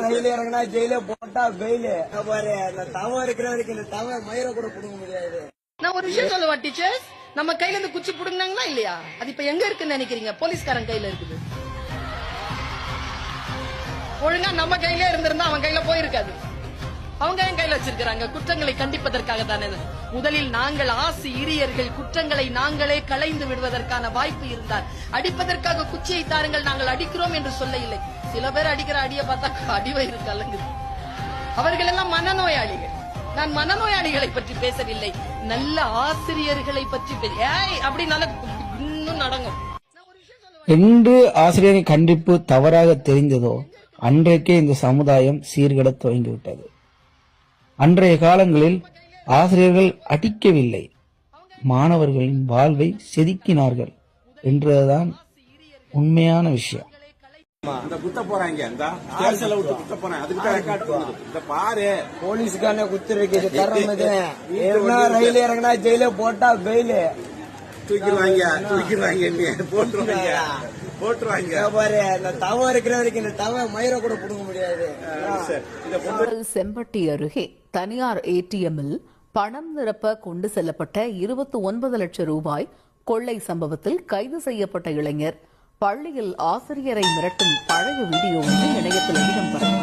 ரயில் இறங்கினா ஜெயில போட்டா பெயிலு பாரு. அந்த தவம் இருக்கிற வரைக்கும் இந்த தவ மயிரை கூட புடுங்க முடியாது. நான் ஒரு விஷயம் சொல்லவா டீச்சர்ஸ், நம்ம கையில இருந்து குச்சி புடுங்கினாங்களா இல்லையா, அது இப்ப எங்க இருக்குன்னு நினைக்கிறீங்க? போலீஸ்காரன் கையில இருக்குது. ஒழுங்கா நம்ம கையில இருந்திருந்தா அவன் கையில போயிருக்காது. அவங்க என் கையில வச்சிருக்காங்க குற்றங்களை கண்டிப்பதற்காக தானே. முதலில் நாங்கள் ஆசிரியர்கள் குற்றங்களை நாங்களே களைந்து விடுவதற்கான வாய்ப்பு இருந்தால் அடிப்பதற்காக குச்சியை தாருங்கள், நாங்கள் அடிக்கிறோம் என்று சொல்ல இல்லை. சில பேர் அடிக்கிற அடியை பார்த்தா அடிவயிறு கலங்குது. அவர்கள் எல்லாம் மனநோயாளிகள். நான் மனநோயாளிகளை பற்றி பேசவில்லை, நல்ல ஆசிரியர்களை பற்றி அப்படின்னால இன்னும் நடங்கும். என்று ஆசிரியரின் கண்டிப்பு தவறாக தெரிந்ததோ அன்றைக்கே இந்த சமுதாயம் சீர்கெட துவங்கிவிட்டது. அன்றைய காலங்களில் ஆசிரியர்கள் அடிக்கவில்லை, மாணவர்களின் வாழ்வை செதுக்கினார்கள் என்றுதான் உண்மையான விஷயம். போலீஸ்காரன குத்துருக்கு ரயில் இறங்கினா ஜெயில போட்டா பெயிலு போட்டுருவாங்க பாரு. அந்த தவம் இருக்கிற வரைக்கும் இந்த தவ மயிரை கூட புடுங்க முடியாது. செம்பட்டி அருகே தனியார் ஏடிஎம்மில் பணம் நிரப்ப கொண்டு செல்லப்பட்ட 29 லட்சம் ரூபாய் கொள்ளை சம்பவத்தில் கைது செய்யப்பட்ட இளைஞர் பள்ளியில் ஆசிரியரை மிரட்டும் பழைய வீடியோ ஒன்று இணையத்தில் அதிகம் பரவும்.